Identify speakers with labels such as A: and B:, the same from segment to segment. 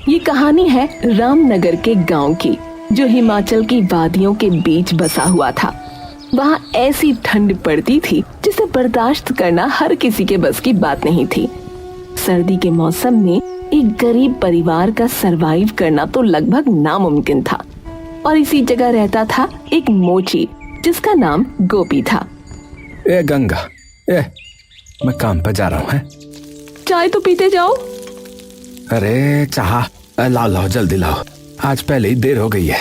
A: ये कहानी है रामनगर के गांव की, जो हिमाचल की वादियों के बीच बसा हुआ था। वहाँ ऐसी ठंड पड़ती थी जिसे बर्दाश्त करना हर किसी के बस की बात नहीं थी। सर्दी के मौसम में एक गरीब परिवार का सरवाइव करना तो लगभग नामुमकिन था। और इसी जगह रहता था एक मोची, जिसका नाम गोपी था।
B: ए गंगा, मैं काम पे जा रहा हूँ।
A: चाय तो पीते जाओ।
B: अरे चाह लाओ जल्दी लाओ, आज पहले ही देर हो गई है।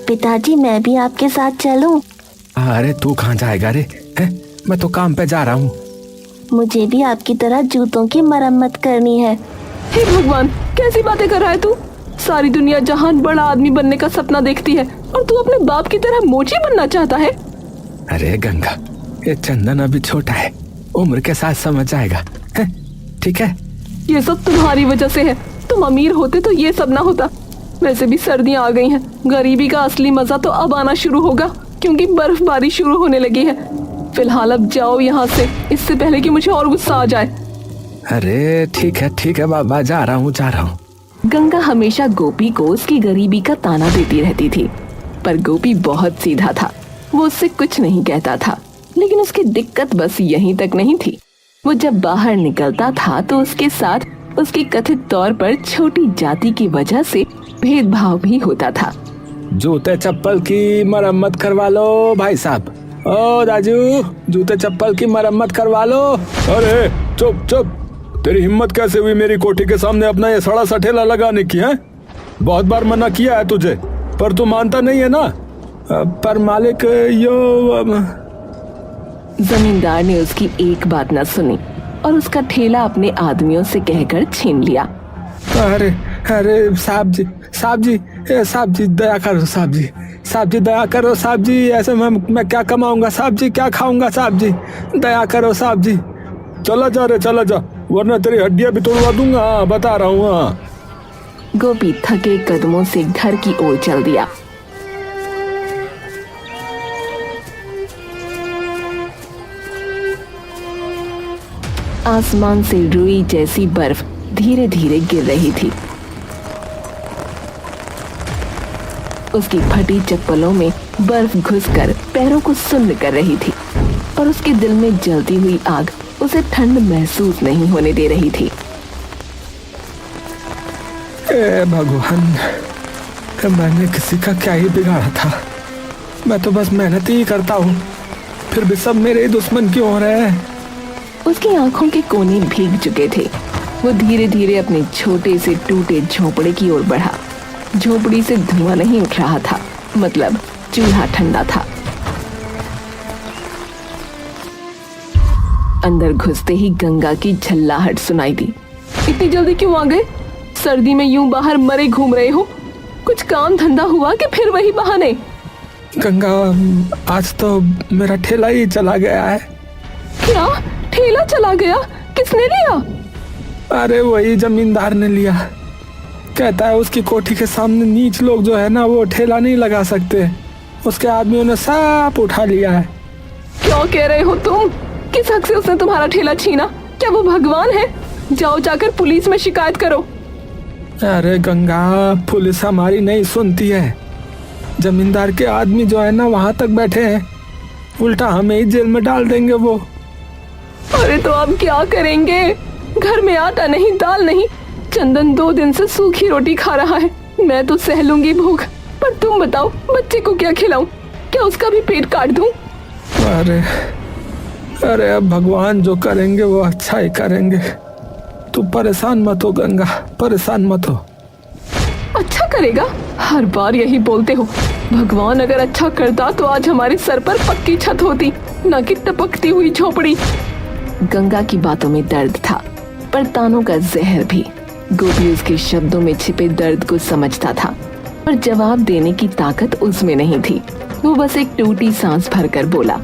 C: पिताजी मैं भी आपके साथ चलूं?
B: अरे तू कहाँ जाएगा रे? मैं तो काम पे जा रहा हूँ।
C: मुझे भी आपकी तरह जूतों की मरम्मत करनी है।
A: हे भगवान, कैसी बातें कर रहा है तू? सारी दुनिया जहान बड़ा आदमी बनने का सपना देखती है और तू अपने बाप की तरह मोची बनना चाहता है।
B: अरे गंगा, ये चंदन अभी छोटा है, उम्र के साथ समझ जाएगा। ठीक है?
A: ये सब तुम्हारी वजह से है। तुम अमीर होते तो ये सब ना होता। वैसे भी सर्दियाँ आ गई हैं, गरीबी का असली मजा तो अब आना शुरू होगा, क्योंकि बर्फबारी शुरू होने लगी है। फिलहाल अब जाओ यहाँ से, इससे पहले कि मुझे और गुस्सा आ जाए।
B: अरे ठीक है बाबा, जा रहा हूँ।
A: गंगा हमेशा गोपी को उसकी गरीबी का ताना देती रहती थी, पर गोपी बहुत सीधा था। वो उससे कुछ नहीं कहता था, लेकिन उसकी दिक्कत बस यहीं तक नहीं थी। वो जब बाहर निकलता था तो उसके साथ उसकी कथित तौर पर छोटी जाति की वजह से भेदभाव भी होता था।
B: जूते चप्पल की मरम्मत करवा लो भाई साहब। ओ राजू, जूते चप्पल की मरम्मत करवा लो। अरे चुप, तेरी हिम्मत कैसे हुई मेरी कोठी के सामने अपना ये सड़ा सा ठेला लगाने की? है बहुत बार मना किया है तुझे, पर तू मानता नहीं है ना। पर मालिक
A: जमींदार ने उसकी एक बात न सुनी और उसका ठेला अपने आदमियों से कहकर छीन लिया।
B: अरे साहब जी दया करो साहब जी दया करो साहब जी। ऐसे मैं क्या कमाऊंगा साहब जी, क्या खाऊंगा साहब जी? दया करो साहब जी। चला जा, वरना तेरी हड्डियां भी तोड़वा दूंगा। बता रहा हूँ।
A: गोपी थके कदमों से घर की ओर चल दिया। आसमान से रुई जैसी बर्फ धीरे धीरे गिर रही थी। उसकी फटी चप्पलों में बर्फ घुसकर पैरों को सुन्न कर रही थी और उसके दिल में जलती हुई आग उसे ठंड महसूस नहीं होने दे रही थी।
B: ए भगवान, मैंने किसी का क्या ही बिगाड़ा था? मैं तो बस मेहनत ही करता हूँ, फिर भी सब मेरे दुश्मन क्यों हो रहे हैं?
A: उसकी आंखों के कोने भीग चुके थे। वो धीरे धीरे अपने छोटे से टूटे झोपड़े की ओर बढ़ा। झोपड़ी से धुआं नहीं उठ रहा था, मतलब चूल्हा ठंडा था। अंदर घुसते ही गंगा की झल्लाहट सुनाई दी। इतनी जल्दी क्यों आ गए? सर्दी में यूं बाहर मरे घूम रहे हो? कुछ काम धंधा हुआ कि फिर वही बहाने?
B: गंगा, आज तो मेरा ठेला ही चला गया है।
A: क्या? ठेला चला गया? किसने लिया?
B: अरे वही जमींदार ने लिया। कहता है उसकी कोठी के सामने नीच लोग जो है ना, वो ठेला नहीं लगा सकते। उसके आदमियों ने सब उठा लिया है।
A: क्या कह रहे हो तुम? किस हक से उसने तुम्हारा ठेला छीना? क्या वो भगवान है? जाओ जाकर पुलिस में शिकायत करो।
B: अरे गंगा, पुलिस हमारी नहीं सुनती है। जमींदार के आदमी जो है ना वहां तक बैठे हैं, उल्टा हमें ही जेल में डाल देंगे वो।
A: अरे तो अब क्या करेंगे? घर में आटा नहीं, दाल नहीं। चंदन 2 दिन से सूखी रोटी खा रहा है। मैं तो सह लूंगी भूख, पर तुम बताओ बच्चे को क्या खिलाऊं? क्या उसका भी पेट काट दूं?
B: अरे अब भगवान जो करेंगे वो अच्छा ही करेंगे। तू परेशान मत हो गंगा, परेशान मत हो।
A: अच्छा करेगा? हर बार यही बोलते हो। भगवान अगर अच्छा करता तो आज हमारे सर पर पक्की छत होती, न कि टपकती हुई झोपड़ी। गंगा की बातों में दर्द था, पर तानों का जहर भी। गोपी उसके शब्दों में छिपे दर्द को समझता था, पर जवाब देने की ताकत उसमें नहीं थी। वो बस एक टूटी सांस भरकर बोला,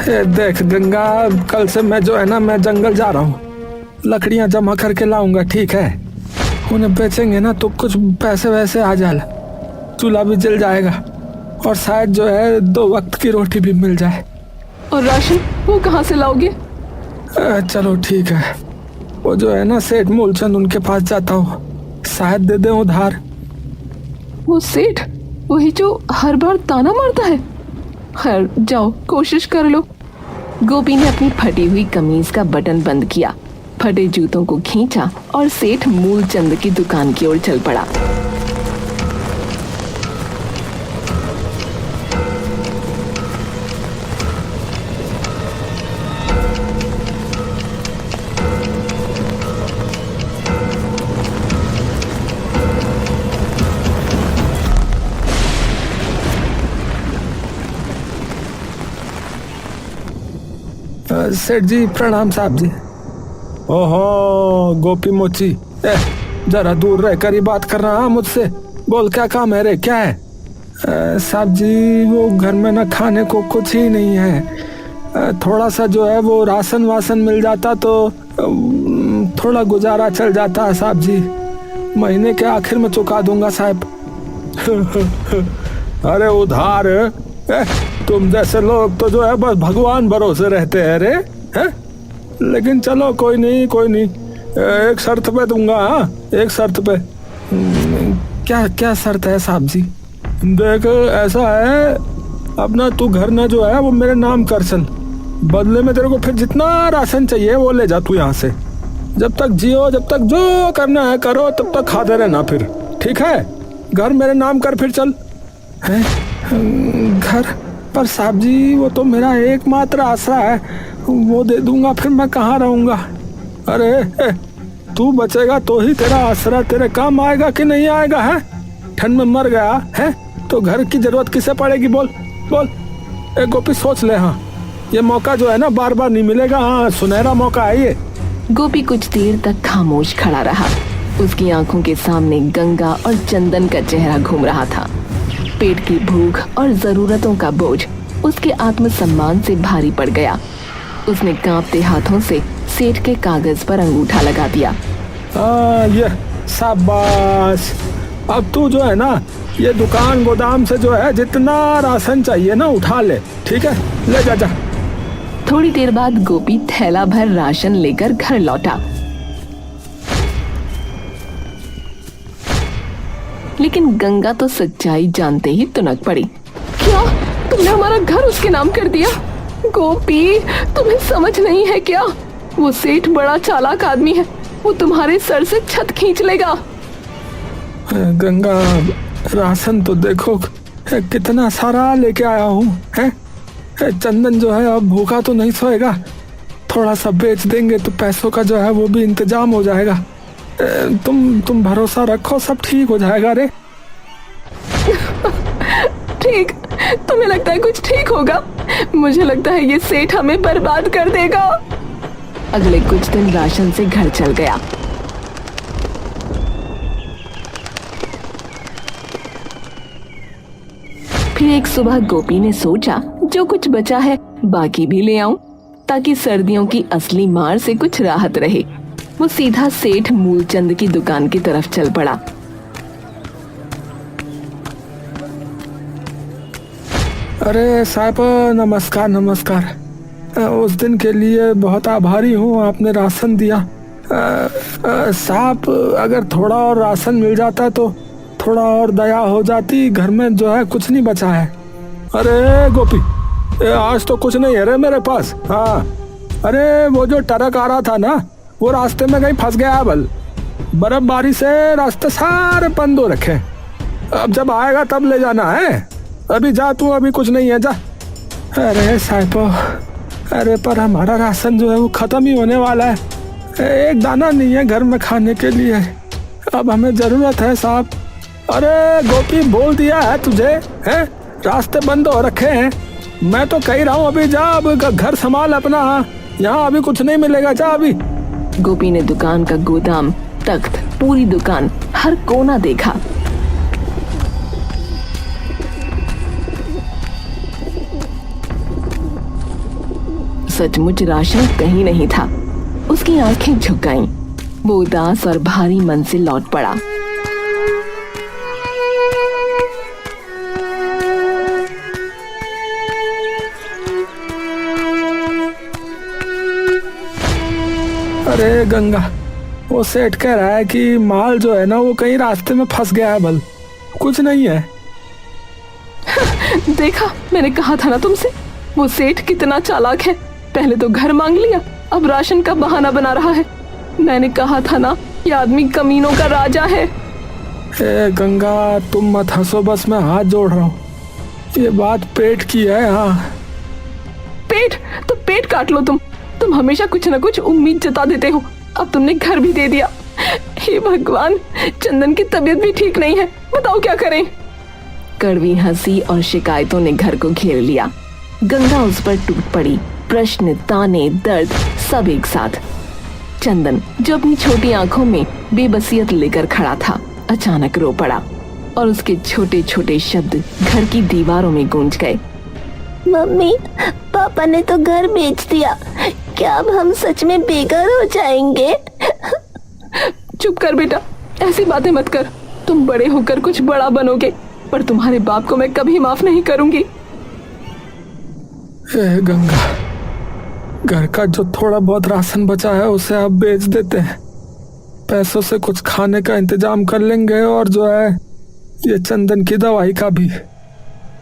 B: देख गंगा, कल से मैं जो है ना, मैं जंगल जा रहा हूँ। लकड़ियाँ जमा करके लाऊंगा, ठीक है? उन्हें बेचेंगे ना तो कुछ पैसे वैसे आ जाए, चूल्हा भी जल जाएगा और शायद जो है 2 वक्त की रोटी भी मिल जाए।
A: और राशन वो कहाँ से लाओगे?
B: चलो ठीक है, वो जो है ना सेठ मूलचंद, उनके पास जाता हूँ, शायद दे दे उधार।
A: वो सेठ वही जो हर बार ताना मारता है। खैर जाओ कोशिश कर लो। गोपी ने अपनी फटी हुई कमीज का बटन बंद किया, फटे जूतों को खींचा और सेठ मूलचंद की दुकान की ओर चल पड़ा।
B: सेठ जी प्रणाम साहब जी। ओहो गोपी मोची, जरा दूर रहकर ही बात कर रहा मुझसे। बोल क्या काम है रे, क्या है? साहब जी वो घर में ना खाने को कुछ ही नहीं है। थोड़ा सा जो है वो राशन वासन मिल जाता तो थोड़ा गुजारा चल जाता है साहब जी। महीने के आखिर में चुका दूंगा साहब। अरे उधार तुम जैसे लोग तो जो है बस भगवान भरोसे रहते हैं रे हैं? लेकिन चलो कोई नहीं कोई नहीं, एक शर्त पे दूंगा। हाँ एक शर्त पे। क्या क्या शर्त है साहब जी? देख ऐसा है, अपना तू घर ना जो है वो मेरे नाम कर चल, बदले में तेरे को फिर जितना राशन चाहिए वो ले जा तू यहाँ से। जब तक जियो, जब तक जो करना है करो, तब तक खाते रहना फिर, ठीक है? घर मेरे नाम कर फिर चल। है घर पर साहब जी वो तो मेरा एकमात्र आसरा है, वो दे दूंगा फिर मैं कहाँ रहूंगा? अरे तू बचेगा तो ही तेरा आसरा तेरे काम आएगा कि नहीं आएगा? है ठंड में मर गया है तो घर की जरूरत किसे पड़ेगी? बोल बोल। गोपी सोच ले, हाँ ये मौका जो है ना बार बार नहीं मिलेगा। हाँ सुनहरा मौका है ये।
A: गोपी कुछ देर तक खामोश खड़ा रहा। उसकी आंखों के सामने गंगा और चंदन का चेहरा घूम रहा था। पेट की भूख और जरूरतों का बोझ उसके आत्मसम्मान से भारी पड़ गया। उसने कांपते हाथों से सेठ के कागज पर अंगूठा लगा दिया।
B: ये शाबाश। अब तू जो है ना ये दुकान गोदाम से जो है जितना राशन चाहिए ना उठा ले, ठीक है? ले जा जा।
A: थोड़ी देर बाद गोपी थैला भर राशन लेकर घर लौटा, लेकिन गंगा तो सच्चाई जानते ही तुनक पड़ी। क्या तुमने हमारा घर उसके नाम कर दिया? गोपी तुम्हें समझ नहीं है क्या? वो सेठ बड़ा चालाक आदमी है, वो तुम्हारे सर से छत खींच लेगा।
B: गंगा राशन तो देखो कितना सारा लेके आया हूँ है? चंदन जो है अब भूखा तो नहीं सोएगा, थोड़ा सा बेच देंगे तो पैसों का जो है वो भी इंतजाम हो जाएगा। तुम भरोसा रखो सब ठीक हो जाएगा रे।
A: ठीक? तुम्हें लगता है कुछ ठीक होगा? मुझे लगता है ये सेठ हमें बर्बाद कर देगा। अगले कुछ दिन राशन से घर चल गया। फिर एक सुबह गोपी ने सोचा जो कुछ बचा है बाकी भी ले आऊं, ताकि सर्दियों की असली मार से कुछ राहत रहे। वो सीधा सेठ मूलचंद की दुकान की तरफ चल पड़ा।
B: अरे साहब नमस्कार नमस्कार। उस दिन के लिए बहुत आभारी हूँ, आपने राशन दिया। साहब अगर थोड़ा और राशन मिल जाता तो थोड़ा और दया हो जाती, घर में जो है कुछ नहीं बचा है। अरे गोपी आज तो कुछ नहीं है रे मेरे पास। हाँ अरे वो जो ट्रक आ रहा था ना वो रास्ते में कहीं फंस गया है। बल बर्फबारी से रास्ते सारे बंद हो रखे, अब जब आएगा तब ले जाना है। अभी जा तू, अभी कुछ नहीं है जा। अरे साहिबो, अरे पर हमारा राशन जो है वो खत्म ही होने वाला है, एक दाना नहीं है घर में खाने के लिए, अब हमें जरूरत है साहब। अरे गोपी बोल दिया है तुझे, है रास्ते बंद हो रखे हैं, मैं तो कह रहा हूँ अभी जा, अब घर संभाल अपना, यहाँ अभी कुछ नहीं मिलेगा, जा अभी।
A: गोपी ने दुकान का गोदाम, तख्त, पूरी दुकान, हर कोना देखा। सचमुच राशन कहीं नहीं था। उसकी आंखें झुक गईं। वो उदास और भारी मन से लौट पड़ा।
B: अरे गंगा वो सेठ कह रहा है कि माल जो है ना वो कहीं रास्ते में फंस गया है, बल कुछ नहीं है।
A: देखा, मैंने कहा था ना तुमसे, वो सेठ कितना चालाक है। पहले तो घर मांग लिया, अब राशन का बहाना बना रहा है। मैंने कहा था ना, ये आदमी कमीनों का राजा है।
B: ए गंगा, तुम मत हंसो, बस मैं हाथ जोड़ रहा हूँ। ये बात पेट की है। हाँ,
A: पेट तो पेट काट लो तुम हमेशा कुछ न कुछ उम्मीद जता देते हो। अब तुमने घर भी दे दिया। हे भगवान, चंदन की तबीयत भी ठीक नहीं है, बताओ क्या करें। कड़वी हंसी और शिकायतों ने घर को घेर लिया। गंगा उस पर टूट पड़ी, प्रश्न, ताने, दर्द सब एक साथ। चंदन, जो अपनी छोटी आंखों में बेबसियत लेकर खड़ा था, अचानक रो पड़ा और उसके छोटे छोटे शब्द घर की दीवारों में गूंज गए।
C: मम्मी, पापा ने तो घर बेच दिया, क्या अब हम सच में बेघर हो जाएंगे?
A: चुप कर बेटा, ऐसी बातें मत कर। तुम बड़े होकर कुछ बड़ा बनोगे, पर तुम्हारे बाप को मैं कभी माफ नहीं करूंगी।
B: ए गंगा, घर का जो थोड़ा बहुत राशन बचा है उसे आप बेच देते हैं, पैसों से कुछ खाने का इंतजाम कर लेंगे, और जो है ये चंदन की दवाई का भी।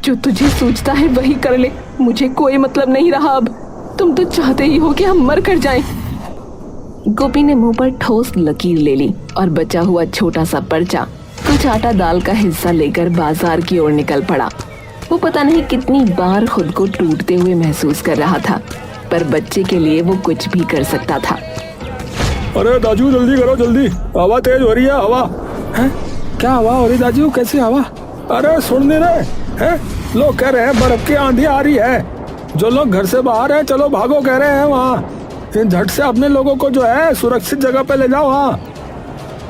A: जो तुझे सूझता है वही कर ले, मुझे कोई मतलब नहीं रहा अब। तुम तो चाहते ही हो कि हम मर कर जाएं। गोपी ने मुंह पर ठोस लकीर ले ली और बचा हुआ छोटा सा पर्चा, कुछ आटा दाल का हिस्सा लेकर बाजार की ओर निकल पड़ा। वो पता नहीं कितनी बार खुद को टूटते हुए महसूस कर रहा था, पर बच्चे के लिए वो कुछ भी कर सकता था।
B: अरे दाजू, जल्दी करो जल्दी, हवा तेज हो रही है। हवा है? क्या हवा हो रही दाजू? कैसी हवा? अरे सुन नहीं रहे हैं? लोग कह रहे हैं बर्फ की आंधी आ रही है। जो लोग घर से बाहर हैं, चलो भागो कह रहे हैं वहाँ। झट से अपने लोगों को जो है सुरक्षित जगह पे ले जाओ। वहाँ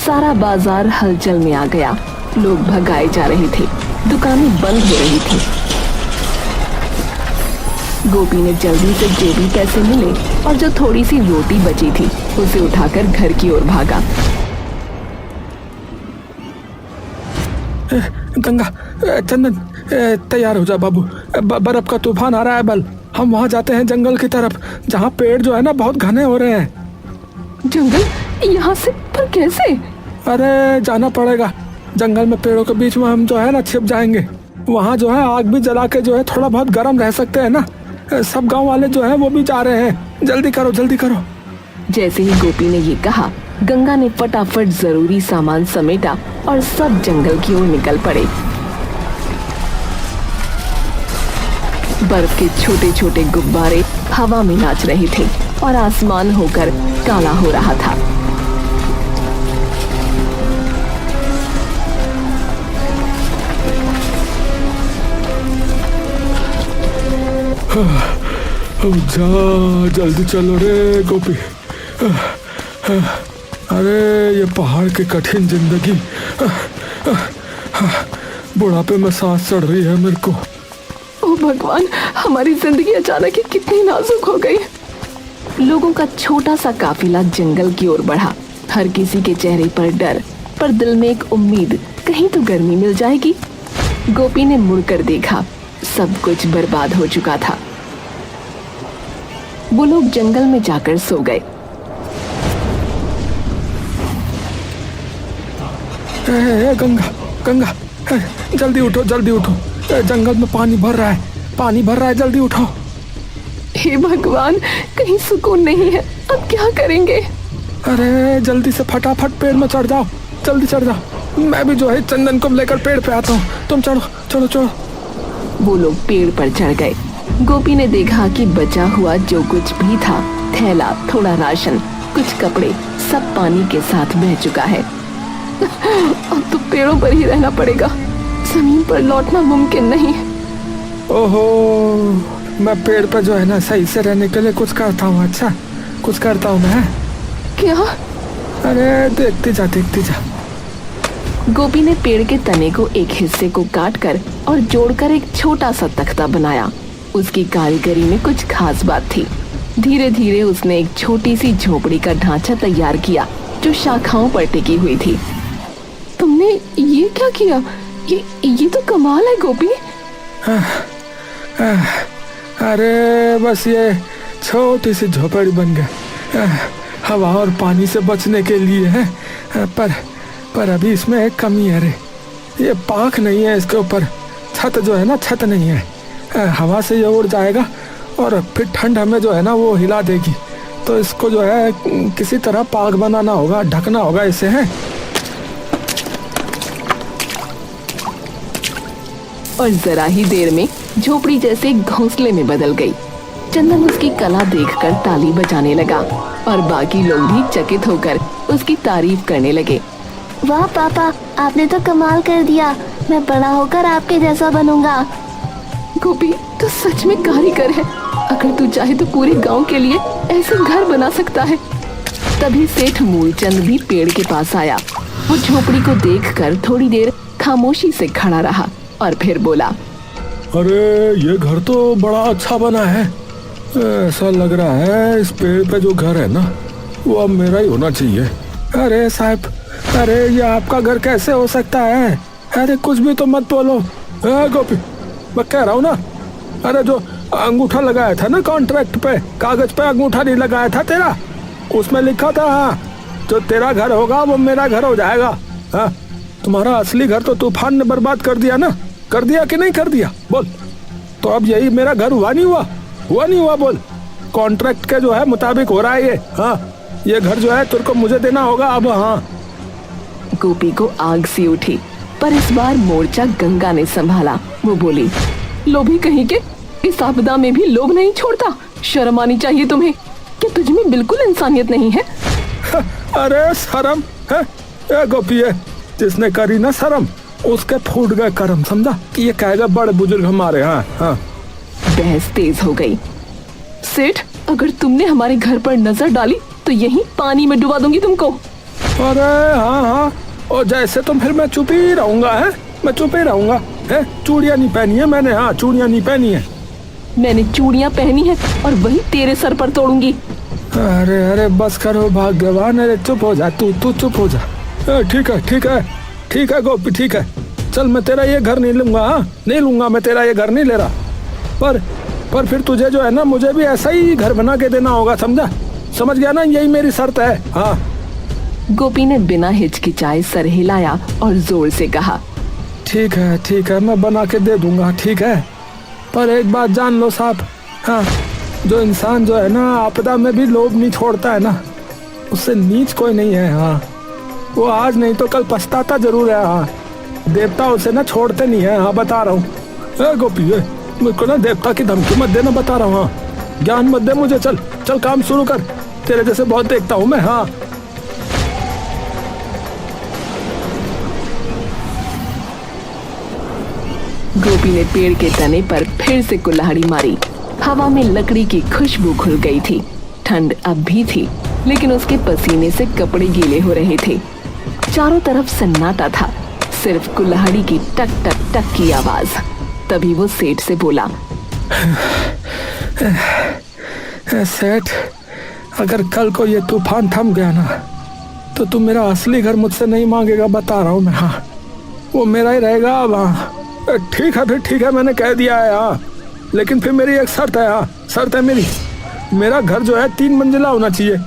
A: सारा बाजार हलचल में आ गया। लोग भगाए जा रहे थे, दुकानें बंद हो रही थी। गोपी ने जल्दी से जो भी पैसे मिले और जो थोड़ी सी रोटी बची थी उसे उठाकर घर की ओर भागा।
B: गंगा, चंदन, तैयार हो जा बाबू, बर्फ का तूफान आ रहा है। बल हम वहाँ जाते हैं जंगल की तरफ, जहाँ पेड़ जो है ना बहुत घने हो रहे हैं।
A: जंगल? यहाँ से? पर कैसे?
B: अरे जाना पड़ेगा, जंगल में पेड़ों के बीच में हम जो है ना छिप जाएंगे। वहाँ जो है आग भी जला के जो है थोड़ा बहुत गर्म रह सकते हैं ना। सब गांव वाले जो है वो भी जा रहे हैं, जल्दी करो जल्दी करो।
A: जैसे ही गोपी ने ये कहा, गंगा ने फटाफट जरूरी सामान समेटा और सब जंगल की ओर निकल पड़े। बर्फ के छोटे छोटे गुब्बारे हवा में नाच रहे थे और आसमान होकर काला हो रहा था।
B: जा, जल्दी चलो रे गोपी। अरे ये पहाड़ की कठिन जिंदगी, बुढ़ापे में सांस चढ़ रही है मेरे को।
A: ओ भगवान, हमारी जिंदगी अचानक ही कितनी नाजुक हो गई। लोगों का छोटा सा काफिला जंगल की ओर बढ़ा। हर किसी के चेहरे पर डर, पर दिल में एक उम्मीद, कहीं तो गर्मी मिल जाएगी। गोपी ने मुड़कर देखा, सब कुछ बर्बाद हो चुका था। वो लोग जंगल में जाकर सो गए।
B: गंगा, गंगा, जल्दी उठो जल्दी उठो, जंगल में पानी भर रहा है, पानी भर रहा है, जल्दी उठो।
A: हे भगवान, कहीं सुकून नहीं है, अब क्या करेंगे?
B: अरे जल्दी से फटाफट पेड़ में चढ़ जाओ, जल्दी चढ़ जाओ। मैं भी जो है चंदन को लेकर पेड़ पे आता हूँ, तुम चढ़ो चलो चढ़ो।
A: वो लोग पेड़ पर चढ़ गए। गोपी ने देखा कि बचा हुआ जो कुछ भी था, थैला, थोड़ा राशन, कुछ कपड़े, सब पानी के साथ बह चुका है। अब तो पेड़ों पर ही रहना पड़ेगा, जमीन पर लौटना मुमकिन नहीं।
B: ओहो, मैं पेड़ पर जो है ना सही से रहने के लिए कुछ करता हूँ। अच्छा, कुछ करता हूँ मैं।
A: क्या?
B: अरे देखती जा देखती जा।
A: गोपी ने पेड़ के तने को एक हिस्से को काटकर और जोड़कर एक छोटा सा तख्ता बनाया। उसकी कारीगरी में कुछ खास बात थी। धीरे धीरे उसने एक छोटी सी झोपड़ी का ढांचा तैयार किया जो शाखाओं पर टिकी हुई थी। तुमने ये क्या किया? ये तो कमाल है गोपी।
B: अरे बस ये छोटी सी झोपड़ी बन गई, हवा और पानी से बचने के लिए है, पर अभी इसमें एक कमी है रे। ये पाख नहीं है इसके ऊपर, छत जो है ना छत नहीं है। हवा से ये उड़ जाएगा और फिर ठंड हमें जो है ना वो हिला देगी। तो इसको जो है किसी तरह पाख बनाना होगा, ढकना होगा इसे है।
A: और जरा ही देर में झोपड़ी जैसे घोंसले में बदल गई। चंदन उसकी कला देखकर ताली बजाने लगा और बाकी लोग भी चकित होकर उसकी तारीफ करने लगे।
C: वाह पापा, आपने तो कमाल कर दिया। मैं बड़ा होकर आपके जैसा बनूंगा।
A: गोपी तो सच में कारीगर है। अगर तू चाहे तो पूरे गांव के लिए ऐसे घर बना सकता है। तभी सेठ मूलचंद भी पेड़ के पास आया। वो झोपड़ी को देखकर थोड़ी देर खामोशी से खड़ा रहा और फिर बोला,
B: अरे ये घर तो बड़ा अच्छा बना है। ऐसा लग रहा है इस पेड़ पे जो घर है ना वो अब मेरा ही होना चाहिए। अरे साहब, अरे ये आपका घर कैसे हो सकता है? अरे कुछ भी तो मत बोलो। गोपी, मैं कह रहा हूँ ना, अरे जो अंगूठा लगाया था ना कॉन्ट्रैक्ट पे, कागज पे अंगूठा नहीं लगाया था तेरा, उसमें लिखा था हाँ जो तेरा घर होगा वो मेरा घर हो जाएगा। हाँ, तुम्हारा असली घर तो तूफान ने बर्बाद कर दिया ना, कर दिया कि नहीं कर दिया बोल? तो अब यही मेरा घर हुआ नहीं हुआ? हुआ नहीं हुआ बोल? कॉन्ट्रैक्ट के जो है मुताबिक हो रहा है ये। हाँ, ये घर जो है तुझको मुझे देना होगा अब। हाँ।
A: गोपी को आग सी उठी, पर इस बार मोर्चा गंगा ने संभाला। वो बोली, लोभी कहीं के, इस आपदा में भी लोभ नहीं छोड़ता। शर्म आनी चाहिए तुम्हें। क्या तुझ में बिल्कुल इंसानियत नहीं है?
B: अरे शर्म है? गोपी है जिसने करी ना शर्म, उसके फूट गए कर्म, समझा? कि ये कहेगा बड़े बुजुर्ग हमारे। हाँ हाँ।
A: बहस तेज हो गई। सेठ, अगर तुमने हमारे घर पर नजर डाली तो यहीं पानी में डुबा दूंगी तुमको।
B: अरे हाँ हाँ, और जैसे तो फिर मैं चुप ही रहूंगा है, मैं चुप ही रहूंगा है। चूड़ियाँ नहीं पहनी है मैंने। हाँ, चूड़ियाँ नहीं पहनी है
A: मैंने। चूड़ियाँ पहनी है और वही तेरे सर पर तोड़ूंगी।
B: अरे अरे बस करो भाग्यवान। अरे चुप हो जा, तू चुप हो जा। ठीक है ठीक है ठीक है गोपी, ठीक है। चल मैं तेरा ये घर नहीं लूंगा। हाँ, नहीं लूंगा मैं तेरा ये घर, नहीं ले रहा। पर फिर तुझे जो है ना मुझे भी ऐसा ही घर बना के देना होगा, समझा? समझ गया ना, यही मेरी शर्त है। हाँ।
A: गोपी ने बिना हिचकिचाए सर हिलाया और जोर से कहा,
B: ठीक है मैं बना के दे दूंगा, ठीक है। पर एक बात जान लो साहब, हाँ, जो इंसान जो है ना आपदा में भी लोभ नहीं छोड़ता है ना, उससे नीच कोई नहीं है। हाँ, वो आज नहीं तो कल पछताता जरूर है। हाँ, देवता उसे ना छोड़ते नहीं है। हाँ, बता रहा हूँ। गोपी मेरे को ना देवता की धमकी मत देना, बता रहा हूँ। हाँ, ज्ञान मत दे मुझे। चल काम शुरू कर, तेरे जैसे बहुत देखता हूँ मैं। हाँ।
A: गोपी ने पेड़ के तने पर फिर से कुल्हाड़ी मारी। हवा में लकड़ी की खुशबू घुल गई थी। ठंड अब भी थी, लेकिन उसके पसीने से कपड़े गीले हो रहे थे। चारों तरफ सन्नाटा था, सिर्फ कुल्हाड़ी की टक टक टक की आवाज। तभी वो सेठ से बोला,
B: सेठ, अगर कल को ये तूफान थम गया ना तो तू मेरा असली घर मुझसे नहीं मांगेगा, बता रहा हूँ मैं। हाँ, वो मेरा ही रहेगा अब। हाँ, ठीक है, फिर ठीक है, मैंने कह दिया है। हाँ, लेकिन फिर मेरी एक शर्त है। हाँ, शर्त है मेरा घर जो है 3 मंजिला होना चाहिए,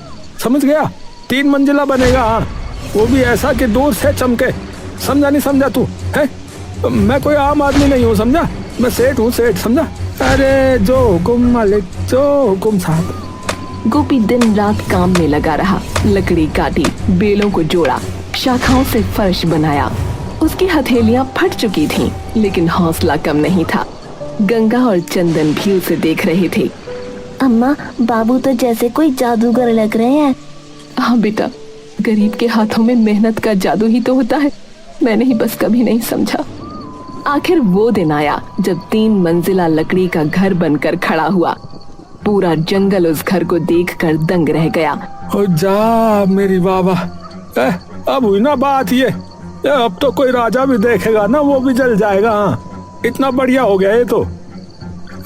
B: समझ गया? 3 मंजिला बनेगा। हाँ, वो भी ऐसा कि दूर से चमके। समझा नहीं समझा तू? है, मैं कोई आम आदमी नहीं हूँ, समझा? मैं सेठ हूँ, सेठ, समझा? अरे जो हुकुम मालिक, जो हुकुम साहब।
A: गोपी दिन रात काम में लगा रहा। लकड़ी काटी, बेलों को जोड़ा, शाखाओं से फर्श बनाया। उसकी हथेलियां फट चुकी थीं, लेकिन हौसला कम नहीं था। गंगा और चंदन भी उसे देख रहे थे।
C: अम्मा, बाबू तो जैसे कोई जादूगर लग रहे हैं।
A: हाँ बेटा, गरीब के हाथों में मेहनत का जादू ही तो होता है। मैंने ही बस कभी नहीं समझा। आखिर वो दिन आया जब 3 मंजिला लकड़ी का घर बनकर खड़ा हुआ। पूरा जंगल उस घर को देखकर दंग रह गया।
B: ओ जा मेरी बाबा, अब हुई ना बात ये। अब तो कोई राजा भी देखेगा ना, वो भी जल जाएगा। हाँ, इतना बढ़िया हो गया ये तो।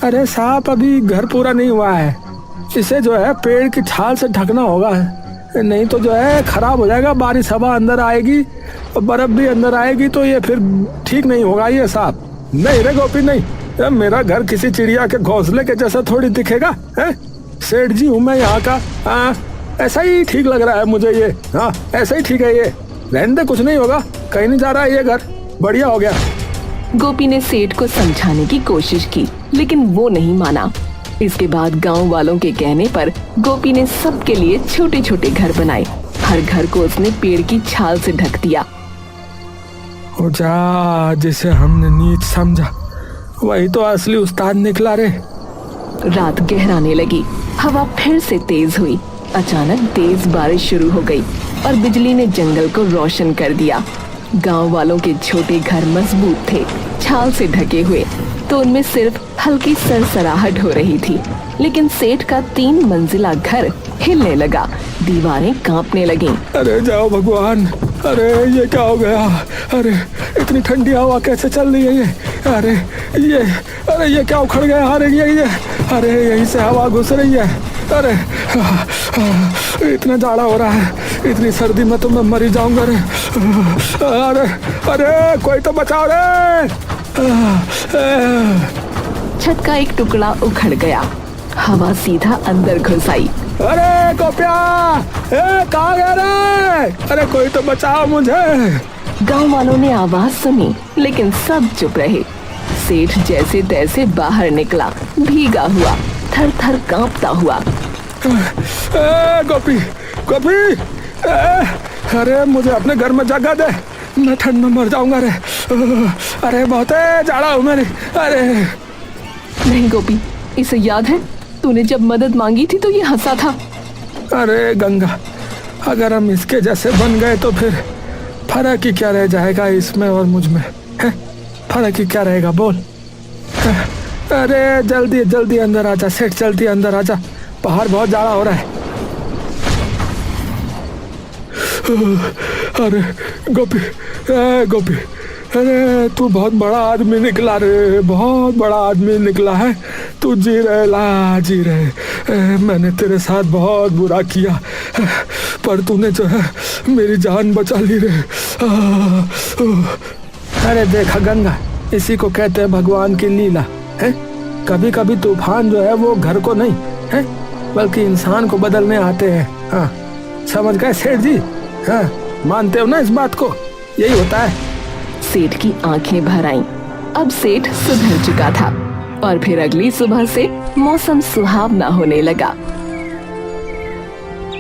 B: अरे साहब, अभी घर पूरा नहीं हुआ है, इसे जो है पेड़ की छाल से ढकना होगा, नहीं तो जो है खराब हो जाएगा। बारिश हवा अंदर आएगी और बर्फ भी अंदर आएगी तो ये फिर ठीक नहीं होगा ये साहब। नहीं रे गोपी, नहीं, मेरा घर किसी चिड़िया के घोंसले के जैसा थोड़ी दिखेगा है। सेठ जी हूँ मैं यहाँ का। हाँ, ऐसा ही ठीक लग रहा है मुझे ये। हाँ ऐसा ही ठीक है ये, रहने दे, कुछ नहीं होगा, कहीं नहीं जा रहा है ये घर, बढ़िया हो गया।
A: गोपी ने सेठ को समझाने की कोशिश की लेकिन वो नहीं माना। इसके बाद गांव वालों के कहने पर गोपी ने सबके लिए छोटे छोटे घर बनाए। हर घर को उसने पेड़ की छाल से ढक दिया।
B: ओ जा, जिसे हमने नीच समझा वही तो असली उस्ताद निकला रे।
A: रात गहराने लगी, हवा फिर से तेज हुई। अचानक तेज बारिश शुरू हो गई और बिजली ने जंगल को रोशन कर दिया। गांव वालों के छोटे घर मजबूत थे, छाल से ढके हुए, तो उनमें सिर्फ हल्की सरसराहट हो रही थी। लेकिन सेठ का 3 मंजिला घर हिलने लगा, दीवारें कांपने लगीं।
B: अरे जाओ भगवान, अरे ये क्या हो गया? अरे इतनी ठंडी हवा कैसे चल रही है ये? अरे ये क्या उखड़ गया? अरे यहीं से हवा घुस रही है। अरे इतना जाड़ा हो रहा है, इतनी सर्दी में तो मैं मर ही जाऊंगा रे। अरे कोई तो बचाओ रे।
A: छत का एक टुकड़ा उखड़ गया, हवा सीधा अंदर घुस आई।
B: अरे गोपिया, कहाँ गया रे? अरे कोई तो बचाओ मुझे।
A: गांव वालों ने आवाज सुनी लेकिन सब चुप रहे। सेठ जैसे तैसे बाहर निकला, भीगा हुआ, थर थर कांपता हुआ।
B: गोपी, अरे मुझे अपने घर में जगह दे, मैं ठंड में मर जाऊंगा रे। अरे बहुत जाड़ा हूँ मेरी। अरे
A: नहीं गोपी, इसे याद है तूने जब मदद मांगी थी तो ये हंसा था।
B: अरे गंगा, अगर हम इसके जैसे बन गए तो फिर फर्क ही क्या रह जाएगा इसमें और मुझ में? है फर्क ही क्या रहेगा बोल? अरे जल्दी जल्दी अंदर आजा सेठ, जल्दी अंदर आजा, बाहर बहुत जाड़ा हो रहा है। अरे गोपी, अरे तू बहुत बड़ा आदमी निकला रे, बहुत बड़ा आदमी निकला है तू। जी रहे, मैंने तेरे साथ बहुत बुरा किया, पर तूने जो है मेरी जान बचा ली रे। अरे देखा गंगा, इसी को कहते हैं भगवान की लीला है। कभी कभी तूफान जो है वो घर को नहीं है बल्कि इंसान को बदलने आते हैं। हाँ समझ गए सेठ जी? हाँ मानते हो ना इस बात को? यही होता है।
A: सेठ की आंखें भर आईं। अब सेठ सुधर चुका था और फिर अगली सुबह से मौसम सुहावना होने लगा।